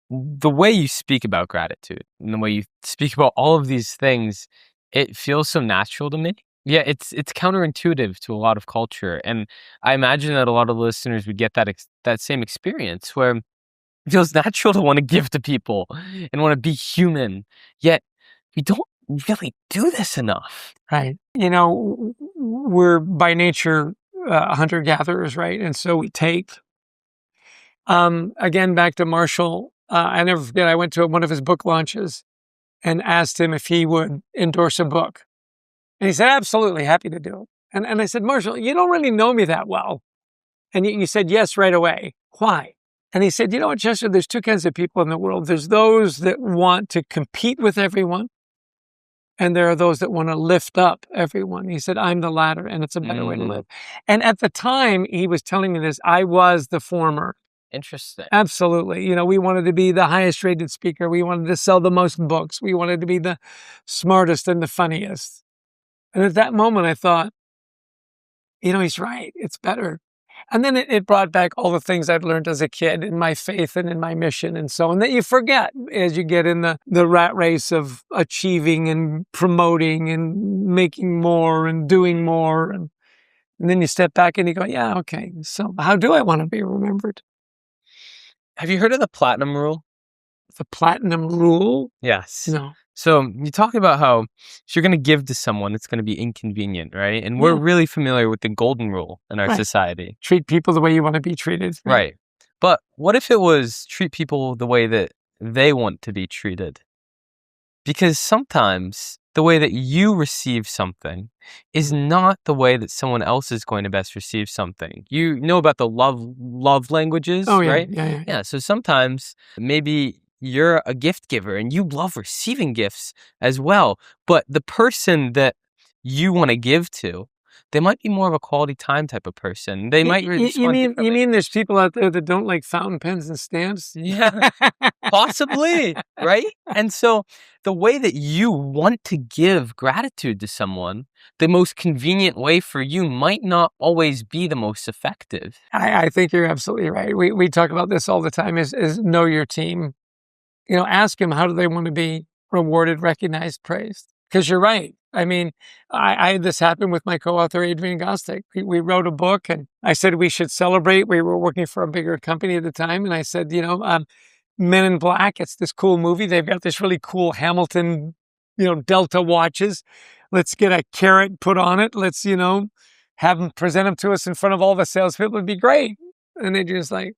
the way you speak about gratitude and the way you speak about all of these things, it feels so natural to me. Yeah, it's counterintuitive to a lot of culture. And I imagine that a lot of listeners would get that same experience where it feels natural to want to give to people and want to be human. Yet we don't really do this enough. Right. We're by nature hunter-gatherers, right? And so we take. Again, back to Marshall, I never forget, I went to one of his book launches and asked him if he would endorse a book. And he said, absolutely, happy to do it. And I said, Marshall, you don't really know me that well. And you said yes right away. Why? And he said, you know what, Chester, there's two kinds of people in the world. There's those that want to compete with everyone, and there are those that want to lift up everyone. He said, I'm the latter, and it's a better way to live. And at the time he was telling me this, I was the former. Interesting. Absolutely. We wanted to be the highest rated speaker. We wanted to sell the most books. We wanted to be the smartest and the funniest. And at that moment, I thought, he's right. It's better. And then it brought back all the things I'd learned as a kid in my faith and in my mission and so on that you forget as you get in the rat race of achieving and promoting and making more and doing more. And then you step back and you go, yeah, okay. So how do I want to be remembered? Have you heard of the platinum rule? The platinum rule? Yes. No. So you talk about how if you're going to give to someone, it's going to be inconvenient, right? And we're really familiar with the golden rule in our society. Treat people the way you want to be treated. Right. But what if it was treat people the way that they want to be treated? Because sometimes the way that you receive something is not the way that someone else is going to best receive something. You know about the love languages, Oh, yeah, right? yeah. Yeah, so sometimes maybe you're a gift giver and you love receiving gifts as well, but the person that you want to give to, they might be more of a quality time type of person. They might You respond mean differently. there's people out there that don't like fountain pens and stamps? Yeah. Possibly, right? And so the way that you want to give gratitude to someone, the most convenient way for you might not always be the most effective. I think you're absolutely right. We talk about this all the time is know your team. You know, ask them how do they want to be rewarded, recognized, praised. Because you're right. I mean, I had this happen with my co-author, Adrian Gostick. We wrote a book and I said we should celebrate. We were working for a bigger company at the time. And I said, Men in Black, it's this cool movie. They've got this really cool Hamilton, Delta watches. Let's get a carrot put on it. Let's, have them present them to us in front of all the salespeople. It'd be great. And they're just like,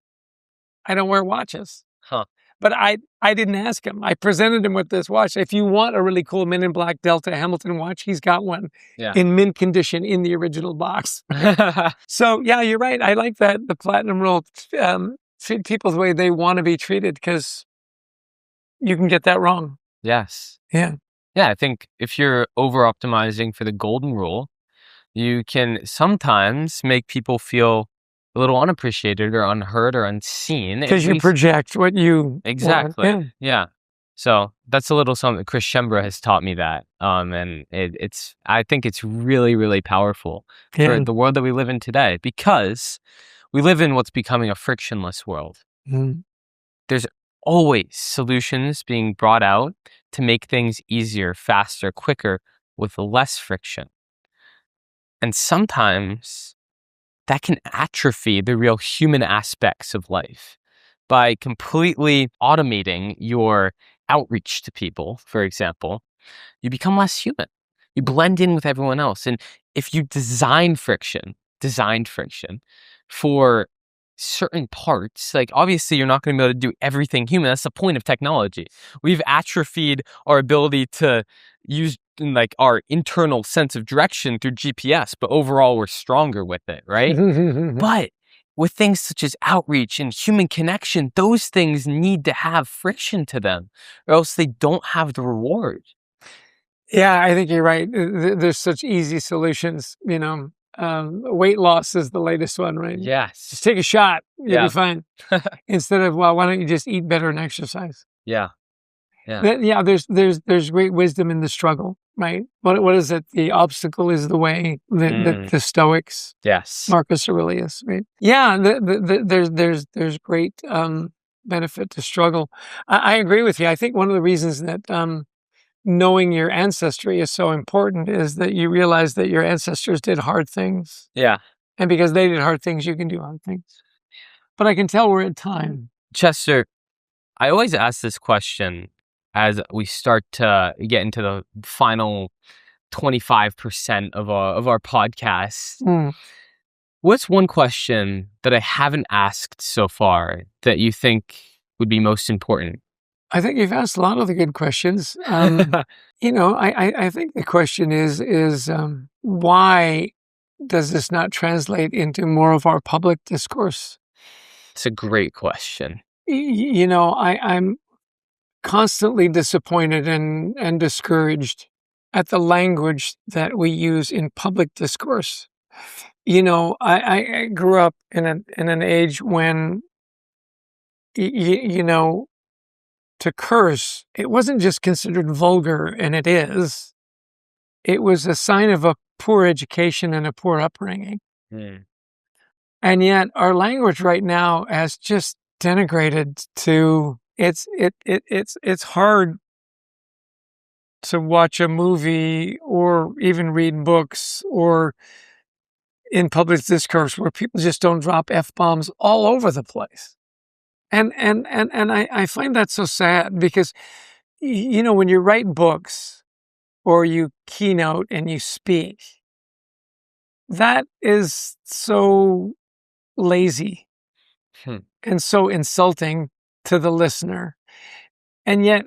I don't wear watches. Huh. But I didn't ask him. I presented him with this watch. If you want a really cool Men in Black Delta Hamilton watch, he's got one in mint condition in the original box. So yeah, you're right. I like that, the platinum rule. Treat people the way they want to be treated, because you can get that wrong. Yes. Yeah. Yeah, I think if you're over optimizing for the golden rule, you can sometimes make people feel a little unappreciated or unheard or unseen. Because you project what you exactly. want. Yeah. So that's a little something. Chris Schembra has taught me that, and I think it's really, really powerful for the world that we live in today, because we live in what's becoming a frictionless world. Mm. There's always solutions being brought out to make things easier, faster, quicker, with less friction. And sometimes that can atrophy the real human aspects of life. By completely automating your outreach to people, for example, you become less human. You blend in with everyone else. And if you designed friction for certain parts, like obviously you're not going to be able to do everything human. That's the point of technology. We've atrophied our ability to use like our internal sense of direction through GPS, but overall we're stronger with it, right? But with things such as outreach and human connection, those things need to have friction to them, or else they don't have the reward. Yeah, I think you're right. There's such easy solutions, weight loss is the latest one, right? Yes. Just take a shot, you'll be fine. Instead of, well, why don't you just eat better and exercise? Yeah. Yeah. Yeah, there's great wisdom in the struggle, right? What is it? The obstacle is the way. The Stoics. Yes. Marcus Aurelius, right? Yeah, there's great benefit to struggle. I agree with you. I think one of the reasons that knowing your ancestry is so important is that you realize that your ancestors did hard things. Yeah. And because they did hard things, you can do hard things. But I can tell we're at time. Chester, I always ask this question as we start to get into the final 25% of our podcast. Mm. What's one question that I haven't asked so far that you think would be most important? I think you've asked a lot of the good questions. I think the question is why does this not translate into more of our public discourse? It's a great question. I'm constantly disappointed and discouraged at the language that we use in public discourse. I grew up in an age when, to curse, it wasn't just considered vulgar, and it is. It was a sign of a poor education and a poor upbringing. Mm. And yet our language right now has just denigrated to it's hard to watch a movie or even read books or in public discourse where people just don't drop F-bombs all over the place. And I find that so sad because, when you write books or you keynote and you speak, that is so lazy. and so insulting to the listener. And yet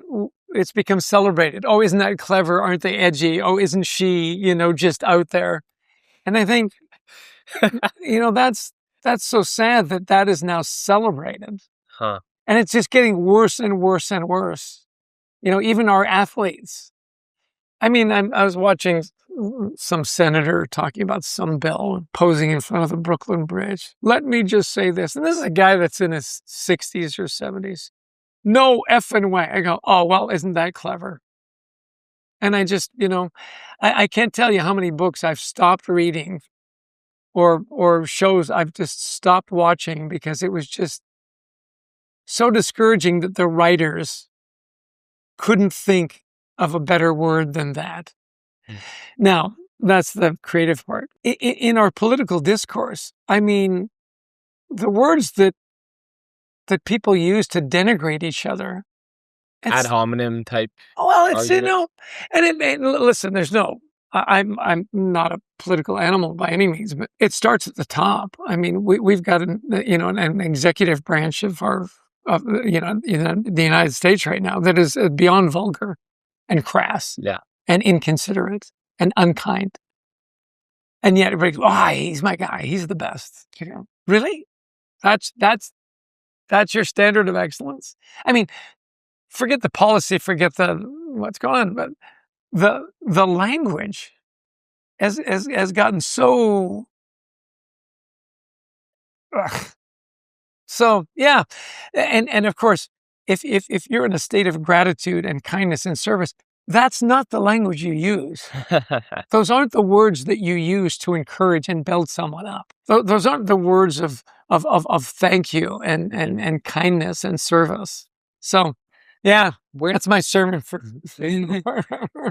it's become celebrated. Oh, isn't that clever? Aren't they edgy? Oh, isn't she, just out there? And I think, that's so sad that is now celebrated. Huh. And it's just getting worse and worse and worse. Even our athletes. I mean, I was watching some senator talking about some bill posing in front of the Brooklyn Bridge. Let me just say this. And this is a guy that's in his 60s or 70s. No effing way. I go, oh, well, isn't that clever? And I just, I can't tell you how many books I've stopped reading or shows I've just stopped watching because it was just so discouraging that the writers couldn't think of a better word than that. Now, that's the creative part. In our political discourse, I mean, the words that people use to denigrate each other. Ad hominem type. Well, it's, argument. and listen, I'm not a political animal by any means, but it starts at the top. I mean, we've got an executive branch of the United States right now that is beyond vulgar and crass, and inconsiderate and unkind. And yet everybody goes, he's my guy. He's the best. Really? That's your standard of excellence? I mean, forget the policy, forget what's going on, but the language has gotten so. So yeah, and of course, if you're in a state of gratitude and kindness and service, that's not the language you use. Those aren't the words that you use to encourage and build someone up. Those aren't the words of thank you and kindness and service. So, yeah, that's my sermon for.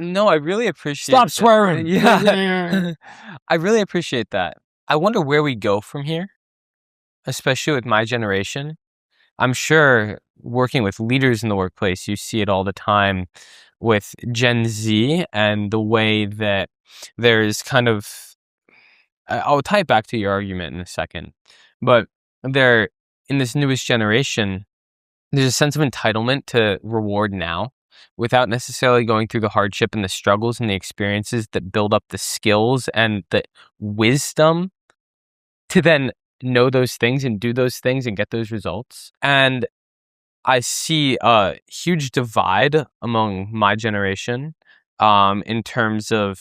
No, I really appreciate. Stop swearing. Yeah. I really appreciate that. I wonder where we go from here, especially with my generation. I'm sure working with leaders in the workplace, you see it all the time with Gen Z and the way that there's kind of, I'll tie it back to your argument in a second, but there, in this newest generation, there's a sense of entitlement to reward now without necessarily going through the hardship and the struggles and the experiences that build up the skills and the wisdom to then know those things and do those things and get those results. And I see a huge divide among my generation in terms of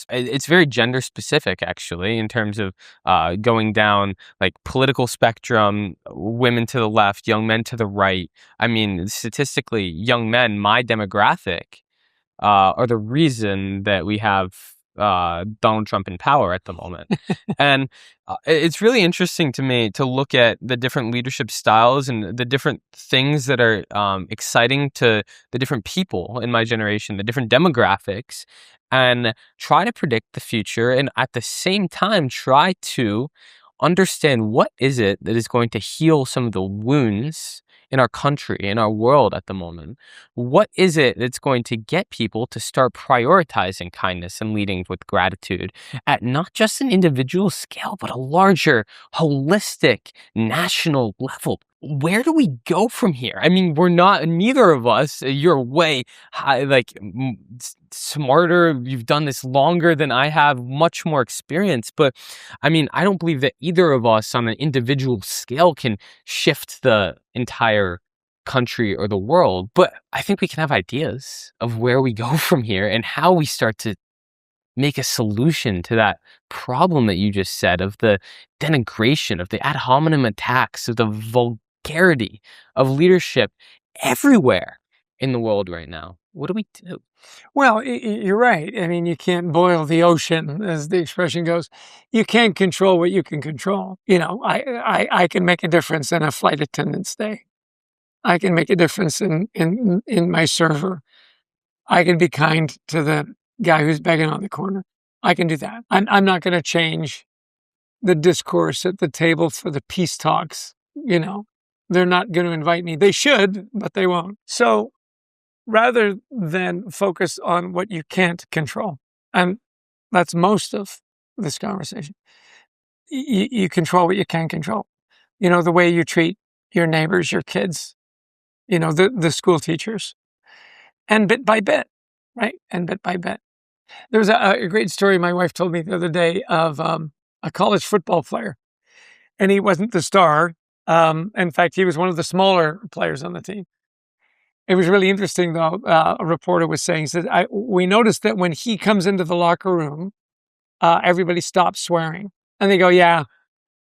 it's very gender specific, actually, in terms of going down like political spectrum, women to the left, young men to the right. I mean, statistically, young men, my demographic, are the reason that we have Donald Trump in power at the moment. And it's really interesting to me to look at the different leadership styles and the different things that are exciting to the different people in my generation, the different demographics, and try to predict the future and at the same time try to understand what is it that is going to heal some of the wounds in our country, in our world at the moment. What is it that's going to get people to start prioritizing kindness and leading with gratitude at not just an individual scale, but a larger, holistic, national level? Where do we go from here? I mean, neither of us, you're way high, smarter. You've done this longer than I have, much more experience. But I mean, I don't believe that either of us on an individual scale can shift the entire country or the world. But I think we can have ideas of where we go from here and how we start to make a solution to that problem that you just said of the denigration, of the ad hominem attacks, of the vulgarity of leadership everywhere in the world right now. What do we do? Well, you're right. I mean, you can't boil the ocean, as the expression goes. You can't control what you can control. I can make a difference in a flight attendant's day. I can make a difference in my server. I can be kind to the guy who's begging on the corner. I can do that. I'm not going to change the discourse at the table for the peace talks. They're not going to invite me. They should, but they won't. So rather than focus on what you can't control, and that's most of this conversation, you control what you can control. the way you treat your neighbors, your kids, the school teachers, and bit by bit, right? And bit by bit. There was a great story my wife told me the other day of a college football player, and he wasn't the star. In fact, he was one of the smaller players on the team. It was really interesting, though. A reporter was saying, we noticed that when he comes into the locker room, everybody stops swearing. And they go, yeah,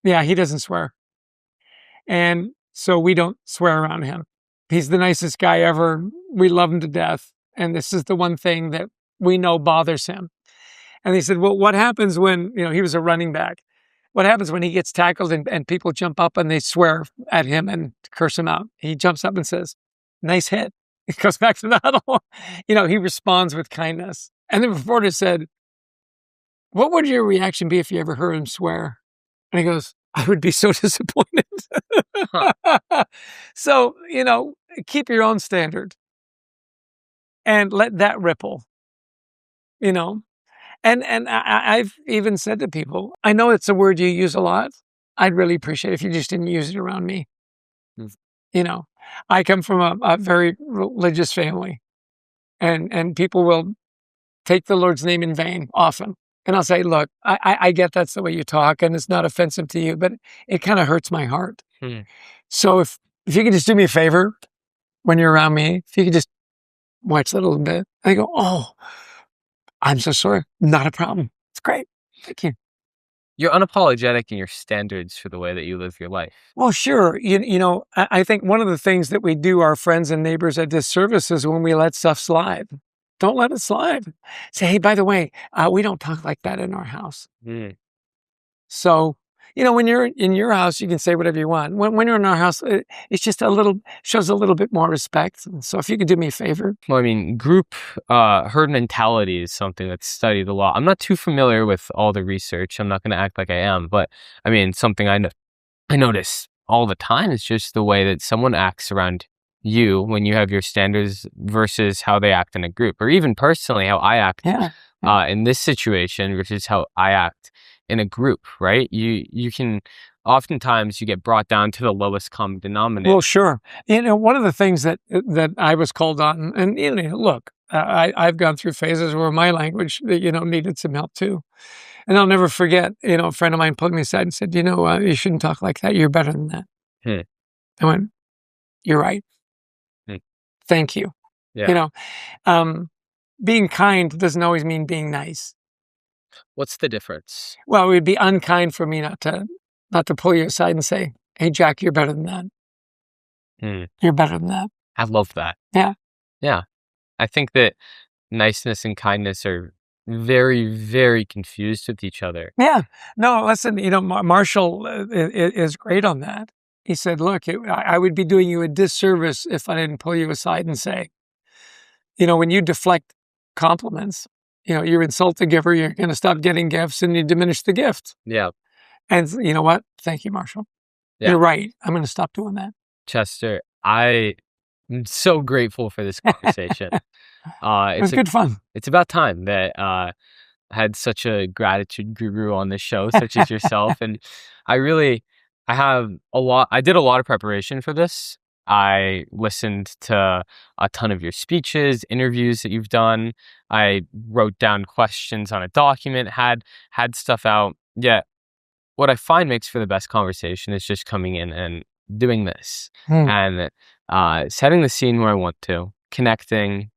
he doesn't swear. And so we don't swear around him. He's the nicest guy ever. We love him to death. And this is the one thing that we know bothers him. And they said, well, what happens when, he was a running back? What happens when he gets tackled and people jump up and they swear at him and curse him out? He jumps up and says, nice hit. He goes back to the huddle. He responds with kindness. And the reporter said, what would your reaction be if you ever heard him swear? And he goes, I would be so disappointed. Huh. So, keep your own standard and let that ripple, And I've even said to people, I know it's a word you use a lot. I'd really appreciate it if you just didn't use it around me. Mm. I come from a very religious family, and people will take the Lord's name in vain often. And I'll say, look, I get that's the way you talk, and it's not offensive to you, but it kind of hurts my heart. So if you could just do me a favor when you're around me, if you could just watch that a little bit, I go, oh, I'm so sorry. Not a problem. It's great. Thank you. You're unapologetic in your standards for the way that you live your life. Well, sure. I think one of the things that we do our friends and neighbors a disservice is when we let stuff slide. Don't let it slide. Say, hey, by the way, we don't talk like that in our house. So, when you're in your house, you can say whatever you want. When you're in our house, it's just shows a little bit more respect. So if you could do me a favor. Well, I mean, group herd mentality is something that's studied a lot. I'm not too familiar with all the research. I'm not going to act like I am. But, I mean, something I notice all the time is just the way that someone acts around you when you have your standards versus how they act in a group, or even personally how I act in this situation versus how I act in a group, right? You can oftentimes you get brought down to the lowest common denominator. Well, sure. One of the things that I was called on, and look, I've gone through phases where my language, needed some help too. And I'll never forget, a friend of mine pulled me aside and said, you shouldn't talk like that. You're better than that. I went, you're right. Thank you. Yeah. Being kind doesn't always mean being nice. What's the difference? Well, it would be unkind for me not to pull you aside and say, hey, Jack, you're better than that. You're better than that. I love that. Yeah. Yeah. I think that niceness and kindness are very, very confused with each other. Yeah. No, listen, Marshall is great on that. He said, look, I would be doing you a disservice if I didn't pull you aside and say, when you deflect compliments, you insult the giver, you're going to stop getting gifts and you diminish the gift. Yeah. And you know what? Thank you, Marshall. Yeah. You're right. I'm going to stop doing that. Chester, I am so grateful for this conversation. It was good fun. It's about time that I had such a gratitude guru on this show, such as yourself. And I did a lot of preparation for this. I listened to a ton of your speeches, interviews that you've done. I wrote down questions on a document, had stuff out. Yeah. What I find makes for the best conversation is just coming in and doing this and setting the scene where I want to, connecting,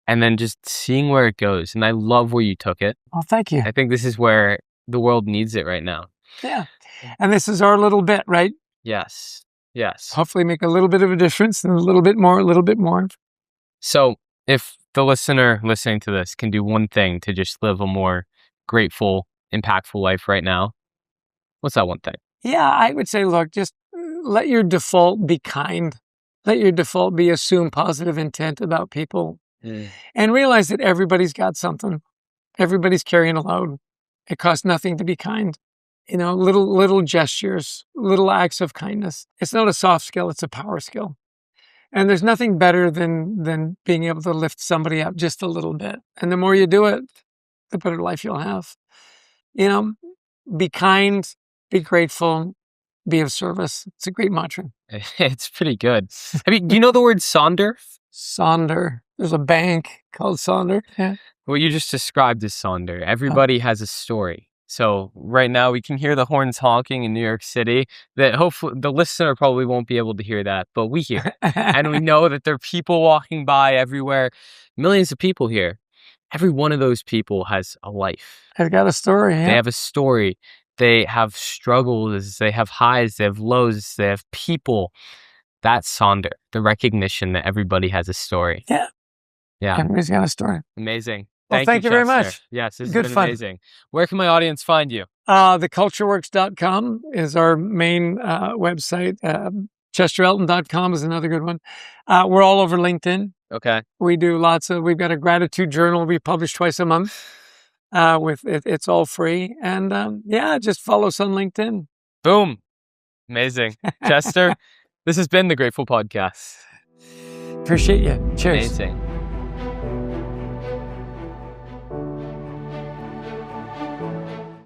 and then just seeing where it goes. And I love where you took it. Oh, thank you. I think this is where the world needs it right now. Yeah. And this is our little bit, right? Yes. Yes. Hopefully make a little bit of a difference and a little bit more. So if the listener listening to this can do one thing to just live a more grateful, impactful life right now, what's that one thing? Yeah, I would say, look, just let your default be kind. Let your default be assume positive intent about people. And realize that everybody's got something. Everybody's carrying a load. It costs nothing to be kind. Little gestures, little acts of kindness. It's not a soft skill, it's a power skill. And there's nothing better than being able to lift somebody up just a little bit. And the more you do it, the better life you'll have. Be kind, be grateful, be of service. It's a great mantra. It's pretty good. Do you know the word Sonder? Sonder. There's a bank called Sonder. Yeah. What you just described is Sonder. Everybody has a story. So right now we can hear the horns honking in New York City. That hopefully the listener probably won't be able to hear that, but we hear. And we know that there are people walking by everywhere. Millions of people here. Every one of those people has a life. They've got a story. Yeah. They have a story. They have struggles. They have highs. They have lows. They have people. That's Sonder. The recognition that everybody has a story. Yeah. Yeah. Everybody's got a story. Amazing. Well, thank you very Chester. much. Yes, this has Good been fun. amazing. Where can my audience find you? Thecultureworks.com is our main website. ChesterElton.com is another good one. We're all over LinkedIn. Okay. We do we've got a gratitude journal we publish twice a month. It's all free. And just follow us on LinkedIn. Boom. Amazing. Chester, this has been the Grateful Podcast. Appreciate you. Cheers. Amazing.